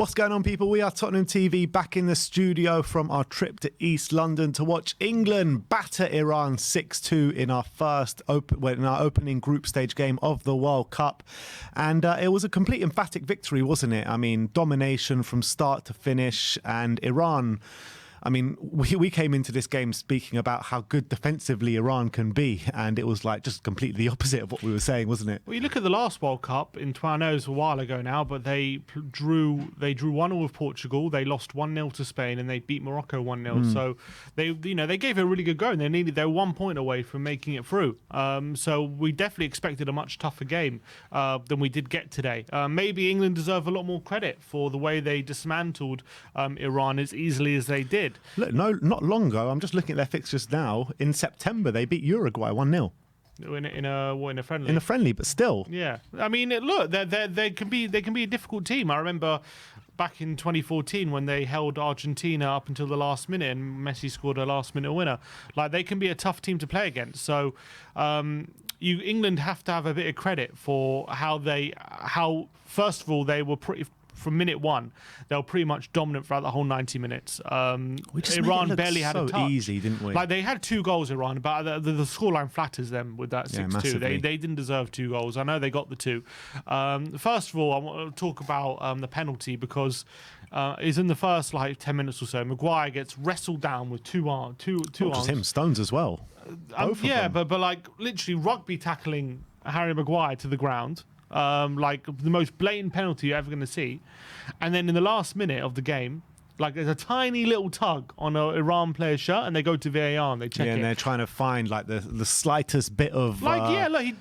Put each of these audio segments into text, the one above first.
What's going on, people? We are Tottenham TV, back in the studio from our trip to East London to watch England batter Iran 6-2 in our opening group stage game of the World Cup. And it was a complete emphatic victory, wasn't it? I mean, domination from start to finish, and Iran... I mean, we came into this game speaking about how good defensively Iran can be, and it was like just completely the opposite of what we were saying, wasn't it? Well, you look at the last World Cup I know it's a while ago now, but they drew 1-0 with Portugal, they lost 1-0 to Spain, and they beat Morocco 1-0. So they gave it a really good go, and they were 1 point away from making it through. So we definitely expected a much tougher game than we did get today. Maybe England deserve a lot more credit for the way they dismantled Iran as easily as they did. Look, no, not long ago. I'm just looking at their fixtures now. In September, they beat Uruguay 1-0. In a friendly. In a friendly, but still. Yeah, I mean, look, they can be a difficult team. I remember back in 2014 when they held Argentina up until the last minute and Messi scored a last-minute winner. Like, they can be a tough team to play against. So, England have to have a bit of credit for how first of all they were pretty. From minute one, they were pretty much dominant throughout the whole 90 minutes. Iran barely had a touch. So easy, didn't we? Like, they had 2 goals, Iran, but the scoreline flatters them with that 6-2. They didn't deserve 2 goals. I know they got the 2. First of all, I want to talk about the penalty, because it's in the first 10 minutes or so. Maguire gets wrestled down with two arms. Just him, Stones as well. But like literally rugby tackling Harry Maguire to the ground. Like the most blatant penalty you're ever going to see. And then in the last minute of the game, like, there's a tiny little tug on an Iran player's shirt, and they go to VAR and they check it. And they're trying to find like the slightest bit of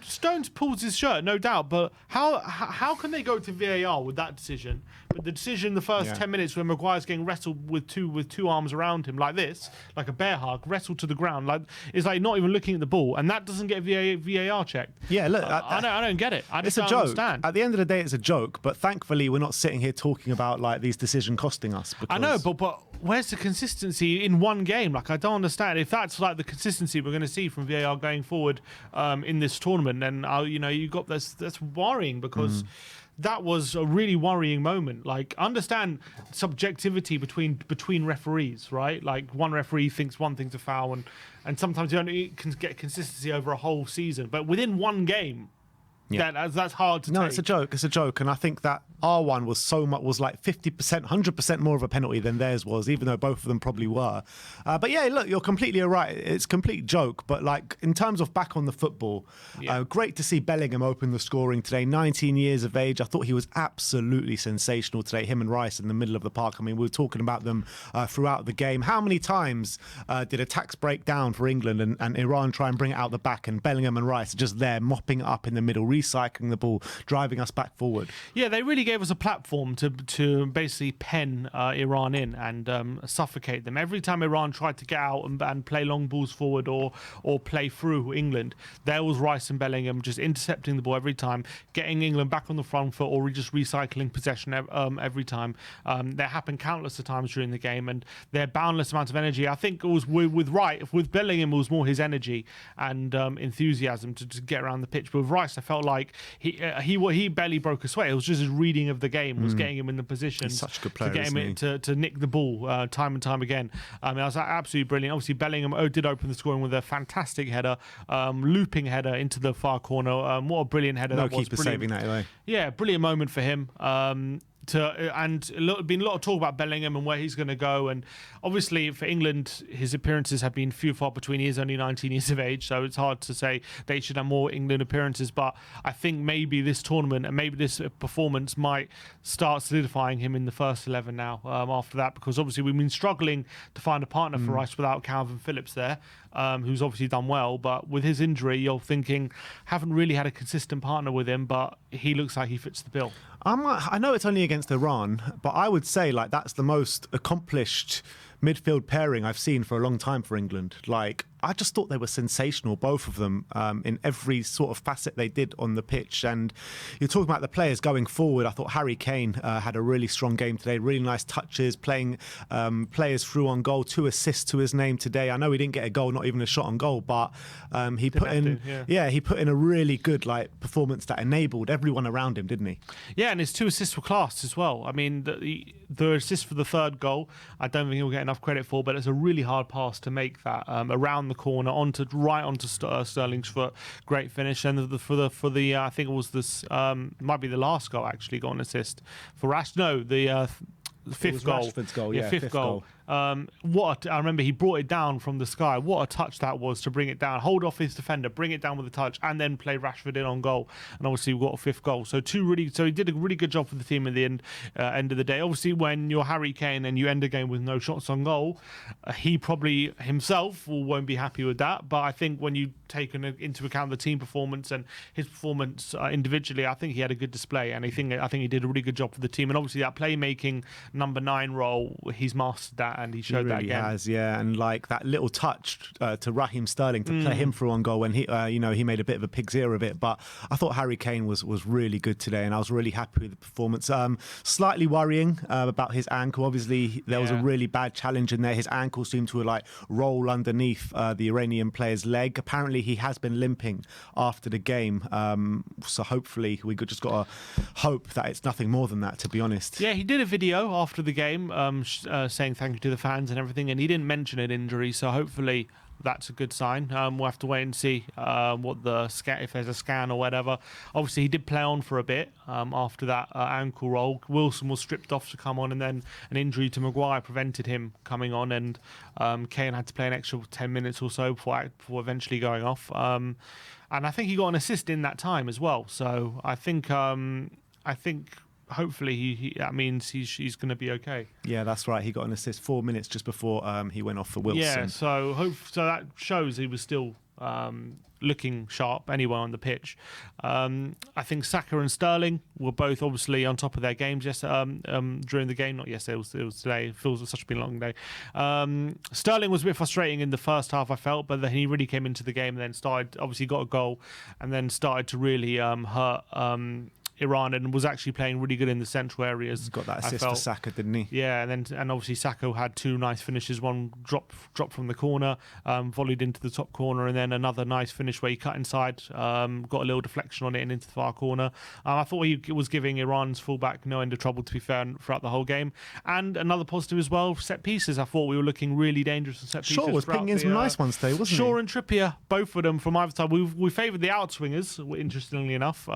Stones pulls his shirt, no doubt, but how can they go to VAR with that decision? But the decision, the first 10 minutes when Maguire's getting wrestled with two arms around him like this, like a bear hug, wrestled to the ground, like, it's like not even looking at the ball, and that doesn't get VAR checked. Yeah, look, I don't get it. It's a joke. Understand. At the end of the day, it's a joke, but thankfully we're not sitting here talking about like these decisions costing us. Because... I know, but where's the consistency in one game? Like, I don't understand. If that's like the consistency we're going to see from VAR going forward in this tournament, then you got this. That's worrying, because that was a really worrying moment. Like, understand subjectivity between referees, right? Like, one referee thinks one thing's a foul, and sometimes you only can get consistency over a whole season, but within one game. Yeah, that's hard to take. No, it's a joke. It's a joke, and I think that our one was like 50%, 100% more of a penalty than theirs was, even though both of them probably were. But yeah, look, you're completely right. It's a complete joke, but like in terms of back on the football, great to see Bellingham open the scoring today. 19 years of age. I thought he was absolutely sensational today. Him and Rice in the middle of the park. I mean, we were talking about them throughout the game. How many times did attacks break down for England and Iran try and bring it out the back, and Bellingham and Rice are just there mopping it up in the middle, recycling the ball, driving us back forward. Yeah, they really gave us a platform to basically pen Iran in and suffocate them. Every time Iran tried to get out and play long balls forward or play through England, there was Rice and Bellingham just intercepting the ball every time, getting England back on the front foot, or just recycling possession every time. That happened countless of times during the game, and their boundless amount of energy. I think it was with Bellingham, it was more his energy and enthusiasm to get around the pitch. But with Rice, I felt like he barely broke a sweat. It was just his reading of the game was getting him in the position. He's such a good player, to get him to nick the ball time and time again. I mean, it was absolutely brilliant. Obviously, Bellingham did open the scoring with a fantastic header, looping header into the far corner. What a brilliant header that was. No keeper saving that away. Yeah, brilliant moment for him. And been a lot of talk about Bellingham and where he's going to go, and obviously for England his appearances have been few far between. He is only 19 years of age, so it's hard to say they should have more England appearances, but I think maybe this tournament and maybe this performance might start solidifying him in the first 11 now after that, because obviously we've been struggling to find a partner for Rice without Calvin Phillips there, who's obviously done well, but with his injury you're thinking haven't really had a consistent partner with him, but he looks like he fits the bill. I know it's only against Iran, but I would say like that's the most accomplished midfield pairing I've seen for a long time for England. Like, I just thought they were sensational, both of them, in every sort of facet they did on the pitch. And you're talking about the players going forward. I thought Harry Kane had a really strong game today, really nice touches, playing players through on goal, 2 assists to his name today. I know he didn't get a goal, not even a shot on goal, but he put in a really good performance that enabled everyone around him, didn't he? Yeah, and his 2 assists were class as well. I mean, the assist for the 3rd goal, I don't think he'll get enough credit for, but it's a really hard pass to make that around the corner right onto Sterling's foot. Great finish. And for the I think it was this might be the last goal actually got an assist for Rash. No, the 5th goal. Rashford's goal, yeah, 5th goal. I remember he brought it down from the sky. What a touch that was to bring it down, hold off his defender, bring it down with a touch, and then play Rashford in on goal. And obviously we got a 5th goal. So he did a really good job for the team at the end of the day. Obviously, when you're Harry Kane and you end a game with no shots on goal, he probably himself won't be happy with that. But I think when you take into account the team performance and his performance individually, I think he had a good display, and I think he did a really good job for the team. And obviously that playmaking number 9 role, he's mastered that. And he showed that again. Has, yeah, and that little touch to Raheem Sterling to play him through on goal when he made a bit of a pig's ear of it. But I thought Harry Kane was really good today, and I was really happy with the performance. Slightly worrying about his ankle. Obviously, there was a really bad challenge in there. His ankle seemed to roll underneath the Iranian player's leg. Apparently, he has been limping after the game. So hopefully, we just got to hope that it's nothing more than that. To be honest. Yeah, he did a video after the game saying thank you to the fans and everything, and he didn't mention an injury, so hopefully that's a good sign. We'll have to wait and see what the if there's a scan or whatever. Obviously, he did play on for a bit after that ankle roll. Wilson was stripped off to come on, and then an injury to Maguire prevented him coming on, and Kane had to play an extra 10 minutes or so before eventually going off. And I think he got an assist in that time as well. So I think hopefully that means he's going to be okay. Yeah, that's right. He got an assist 4 minutes just before he went off for Wilson. Yeah, so that shows he was still looking sharp anyway on the pitch. I think Saka and Sterling were both obviously on top of their games during the game. Not yesterday, it was today. It feels like such a long day. Sterling was a bit frustrating in the first half, I felt, but then he really came into the game and then obviously got a goal and then started to really hurt Iran, and was actually playing really good in the central areas. He's got that assist for Saka, didn't he? Yeah, and obviously Saka had 2 nice finishes. One drop from the corner, volleyed into the top corner, and then another nice finish where he cut inside, got a little deflection on it and into the far corner. I thought he was giving Iran's fullback no end of trouble, to be fair, throughout the whole game. And another positive as well, set pieces. I thought we were looking really dangerous on set pieces. Shaw was picking in some nice ones today, wasn't he? Shaw and Trippier, both of them from either side. We favoured the outswingers, interestingly enough,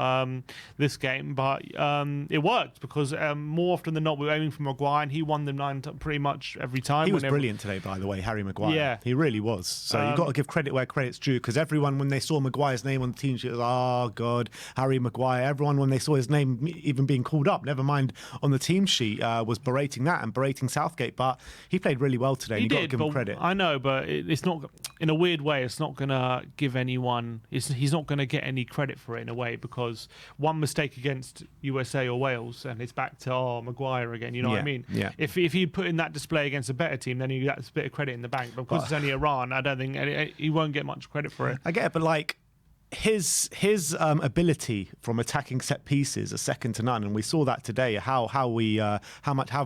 this game. But it worked because more often than not we were aiming for Maguire, and he won them 9 pretty much every time. He was brilliant today, by the way, Harry Maguire. Yeah, he really was. So you've got to give credit where credit's due, because everyone, when they saw Maguire's name on the team sheet, was, oh God, Harry Maguire. Everyone, when they saw his name even being called up, never mind on the team sheet, was berating that and berating Southgate. But he played really well today. You've got to give him credit. I know, but it's not, in a weird way, it's not going to give anyone, he's not going to get any credit for it in a way, because one mistake against USA or Wales and it's back to Maguire again, you know what I mean? Yeah. If he put in that display against a better team, then he gets a bit of credit in the bank, but because it's only Iran, I don't think he won't get much credit for it. I get it, but his ability from attacking set pieces are second to none, and we saw that today. How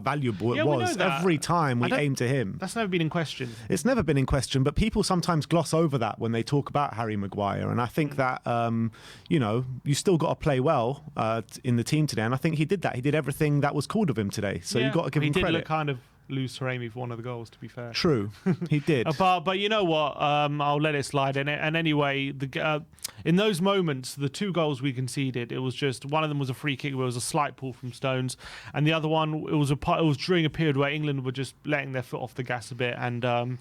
valuable it was every time we aimed to him. That's never been in question. It's never been in question, but people sometimes gloss over that when they talk about Harry Maguire, and I think that you still got to play well in the team today, and I think he did that. He did everything that was called of him today, so you got to give him credit. He did look kind of lose Taremi for one of the goals, to be fair. True, he did. But you know what? I'll let it slide. And anyway, in those moments, the 2 goals we conceded, it was just one of them was a free kick where it was a slight pull from Stones, and the other one it was during a period where England were just letting their foot off the gas a bit, and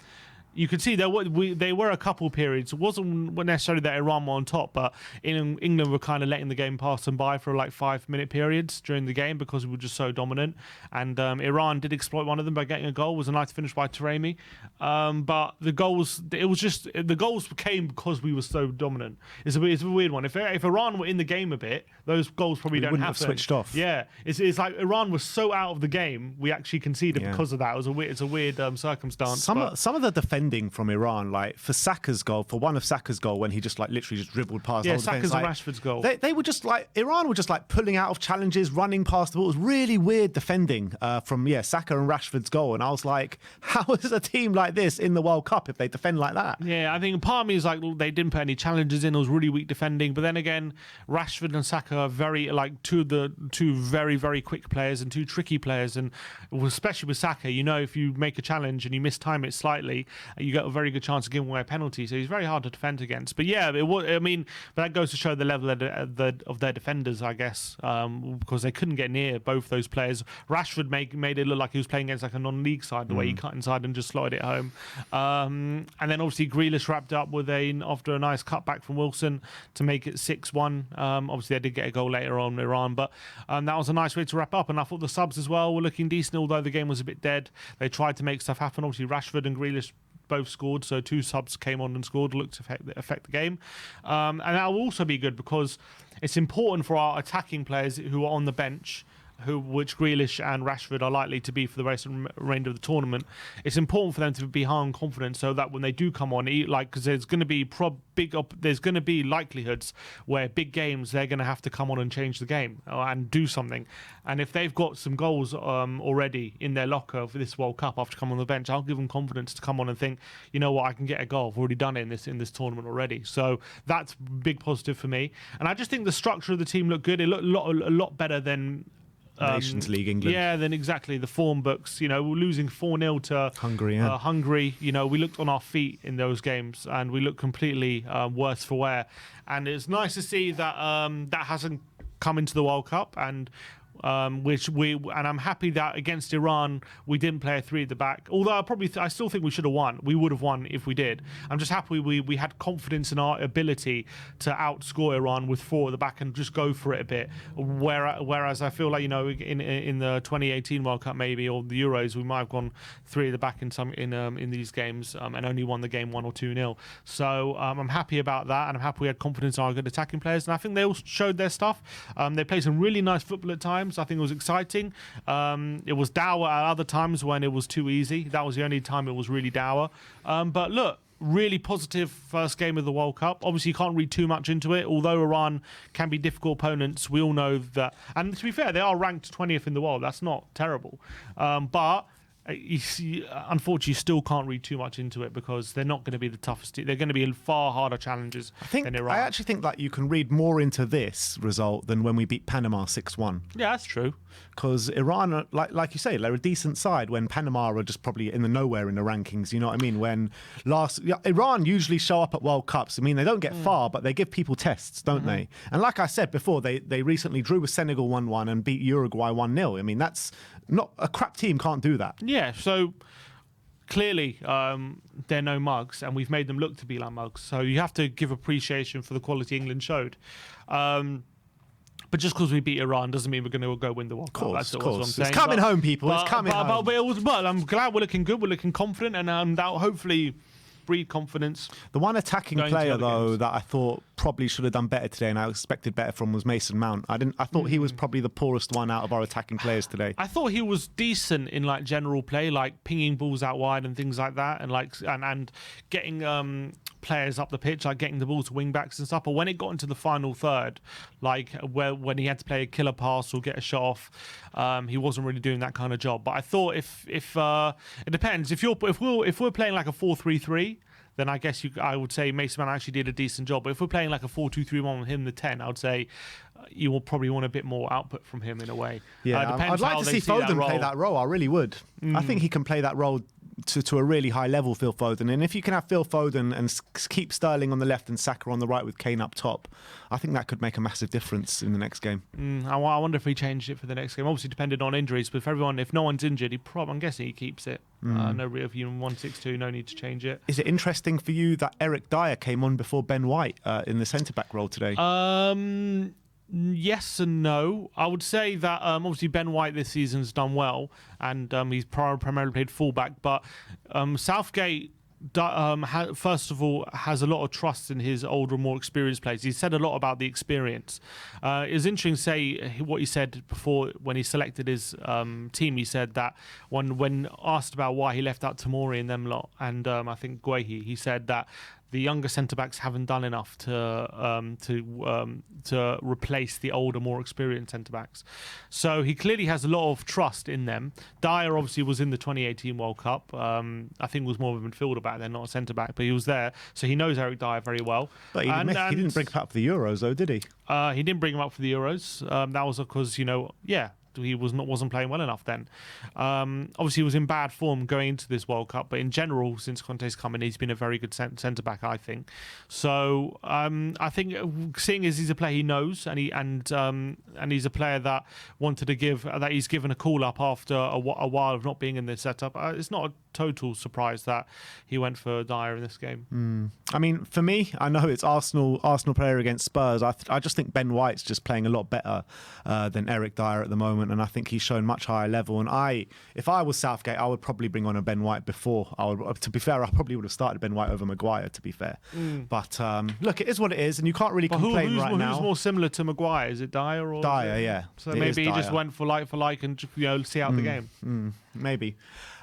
you could see they were a couple periods. It wasn't necessarily that Iran were on top, but England were kind of letting the game pass them by for like 5-minute periods during the game because we were just so dominant. And Iran did exploit one of them by getting a goal. It was a nice finish by Taremi. But the goals came because we were so dominant. It's a weird one. If Iran were in the game a bit, those goals probably don't wouldn't happen. have switched off. Yeah, it's like Iran was so out of the game, we actually conceded because of that. It's a weird circumstance. Some of the defending from Iran, like for Saka's goal, for one of Saka's goal, when he just like literally just dribbled past. Yeah, the whole defense, Saka's and Rashford's goal. They were just like Iran were just like pulling out of challenges, running past the ball. It was really weird defending from Saka and Rashford's goal, and I was like, how is a team like this in the World Cup if they defend like that? Yeah, I think part of me is like they didn't put any challenges in. It was really weak defending, but then again, Rashford and Saka are very like two very very quick players and two tricky players, and especially with Saka, if you make a challenge and you mistime it slightly, you get a very good chance of giving away a penalty. So he's very hard to defend against. But yeah, but that goes to show the level of their defenders, I guess, because they couldn't get near both those players. Rashford made it look like he was playing against like a non-league side, the way he cut inside and just slotted it home. And then obviously Grealish wrapped up after a nice cutback from Wilson to make it 6-1. Obviously they did get a goal later on Iran, but that was a nice way to wrap up. And I thought the subs as well were looking decent, although the game was a bit dead. They tried to make stuff happen. Obviously Rashford and Grealish both scored, so 2 subs came on and scored, looked to affect the game. And that will also be good because it's important for our attacking players who are on the bench, which Grealish and Rashford are likely to be for the remainder of the tournament. It's important for them to be high on confidence so that when they do come on, because there's going to be there's going to be likelihoods where big games they're going to have to come on and change the game and do something. And if they've got some goals already in their locker for this World Cup after coming on the bench, I'll give them confidence to come on and think, you know what, I can get a goal. I've already done it in this tournament already. So that's big positive for me. And I just think the structure of the team looked good. It looked a lot better than Nations League England. Yeah, then exactly the form books. We're losing 4-0 to Hungary. Hungary. We looked on our feet in those games, and we looked completely worse for wear. And it's nice to see that that hasn't come into the World Cup, and I'm happy that against Iran we didn't play a 3 at the back. Although I still think we should have won. We would have won if we did. I'm just happy we had confidence in our ability to outscore Iran with 4 at the back and just go for it a bit. Whereas I feel like in the 2018 World Cup maybe, or the Euros, we might have gone 3 at the back in these games and only won the game 1 or 2-0. So I'm happy about that, and I'm happy we had confidence in our good attacking players, and I think they all showed their stuff. They played some really nice football at times. I think it was exciting. It was dour at other times when it was too easy. That was the only time it was really dour. But look, really positive first game of the World Cup. Obviously, you can't read too much into it. Although Iran can be difficult opponents, we all know that. And to be fair, they are ranked 20th in the world. That's not terrible. But unfortunately, you still can't read too much into it because they're not going to be the toughest. They're going to be far harder challenges than Iran. I actually think that you can read more into this result than when we beat Panama 6-1. Yeah, that's true. Because Iran, like you say, they're a decent side when Panama are just probably in the nowhere in the rankings. You know what I mean? When Iran usually show up at World Cups. I mean, they don't get far, but they give people tests, don't they? And like I said before, they recently drew with Senegal 1-1 and beat Uruguay 1-0. I mean, that's not a crap team can't do that. Yeah, so clearly they're no mugs, and we've made them look to be like mugs. So you have to give appreciation for the quality England showed. But just because we beat Iran doesn't mean we're going to go win the World Cup. That's what I'm saying. It's coming home, people. It's coming home. But I'm glad we're looking good. We're looking confident, and that'll hopefully breed confidence. The one attacking player, though, that I thought probably should have done better today, and I expected better from, was Mason Mount. I thought he was probably the poorest one out of our attacking players today. I thought he was decent in like general play, like pinging balls out wide and things like that, and getting players up the pitch, like getting the ball to wing backs and stuff. But when it got into the final third, like when he had to play a killer pass or get a shot off, he wasn't really doing that kind of job. But I thought if it depends. If we're playing like a 4-3-3, then I guess I would say Mason Mount actually did a decent job. But if we're playing like a 4-2-3-1 with him, the 10, I would say you will probably want a bit more output from him in a way. Yeah, I'd like to see Foden play that role. I really would. I think he can play that role to a really high level, Phil Foden. And if you can have Phil Foden and keep Sterling on the left and Saka on the right with Kane up top, I think that could make a massive difference in the next game. I wonder if he changed it for the next game. Obviously, depended on injuries, but if no one's injured, I'm guessing he keeps it. No, if you're 1-6-2, no need to change it. Is it interesting for you that Eric Dyer came on before Ben White in the centre-back role today? Yes and no. I would say that obviously Ben White this season's done well, and he's primarily played fullback. But Southgate, first of all, has a lot of trust in his older, more experienced players. He said a lot about the experience. It was interesting to say what he said before when he selected his team. He said that when asked about why he left out Tomori and them lot, and I think Guehi, he said that the younger centre-backs haven't done enough to replace the older, more experienced centre-backs. So he clearly has a lot of trust in them. Dyer obviously was in the 2018 World Cup. I think was more of a midfielder back then, not a centre-back, but he was there. So he knows Eric Dyer very well. But he didn't bring him up for the Euros, though, did he? He didn't bring him up for the Euros. That was because, he wasn't playing well enough then. Obviously, he was in bad form going into this World Cup, but in general, since Conte's come in, he's been a very good centre back, I think. So I think, seeing as he's a player he knows, and he's a player that wanted to that he's given a call up after a while of not being in this setup. It's not a total surprise that he went for Dyer in this game. I mean, for me, I know it's Arsenal player against Spurs. I just think Ben White's just playing a lot better than Eric Dyer at the moment, and I think he's shown much higher level. And if I was Southgate, I would probably bring on a Ben White before. To be fair, I probably would have started Ben White over Maguire, to be fair. But look, it is what it is, and you can't really complain right now. Who's more similar to Maguire? Is it Dyer or Dyer? Yeah. So maybe he just went for like and see out the game.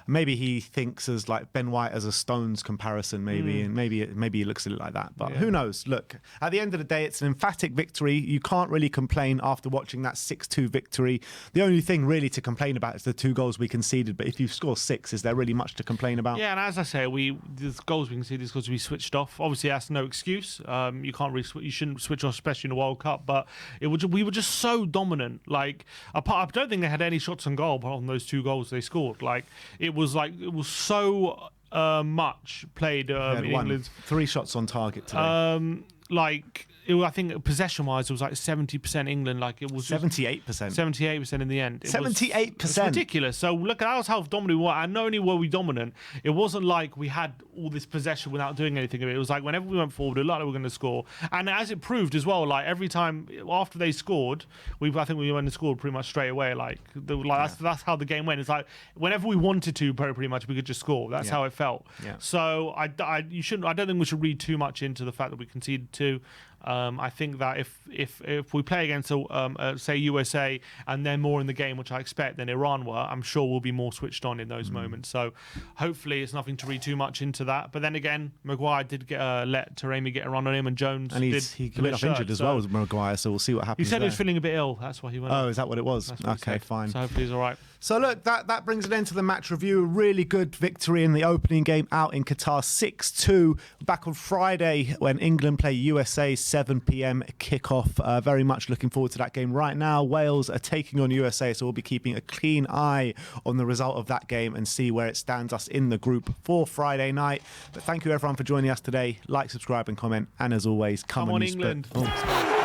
Maybe he thinks as like Ben White as a Stones comparison, maybe, and maybe he looks at it like that. But who knows? Look, at the end of the day, it's an emphatic victory. You can't really complain after watching that 6-2 victory. The only thing really to complain about is the 2 goals we conceded. But if you score 6, is there really much to complain about? Yeah, and as I say, the goals we conceded is because we switched off. Obviously, that's no excuse. You shouldn't switch off, especially in the World Cup. But we were just so dominant. Like, I don't think they had any shots on goal on those 2 goals they scored. Like, it was so much played in England. 3 shots on target today. I think possession-wise, it was like 70% England. Like it was 78%. 78% in the end. 78%. It's ridiculous. So look at how dominant we were. And not only were we dominant, it wasn't like we had all this possession without doing anything of it. It was like whenever we went forward, it looked like we were going to score. And as it proved as well, like every time after they scored, I think we went and scored pretty much straight away. That's how the game went. It's like whenever we wanted to, pretty much we could just score. That's how it felt. Yeah. So I don't think we should read too much into the fact that we conceded 2. I think that if we play against say USA and they're more in the game, which I expect, than Iran were, I'm sure we'll be more switched on in those moments. So hopefully it's nothing to read too much into that. But then again, Maguire did let Taremi get a run on him, and Jones he went off injured as well as Maguire. So we'll see what happens. He said he was feeling a bit ill. That's why he went. Oh, is that what it was? Okay, fine. So hopefully he's all right. So look, that brings an end to the match review. A really good victory in the opening game out in Qatar, 6-2. Back on Friday when England play USA, 7 p.m. kickoff. Very much looking forward to that game. Right now, Wales are taking on USA, so we'll be keeping a clean eye on the result of that game and see where it stands us in the group for Friday night. But thank you everyone for joining us today. Like, subscribe and comment. And as always, come on England. Oh.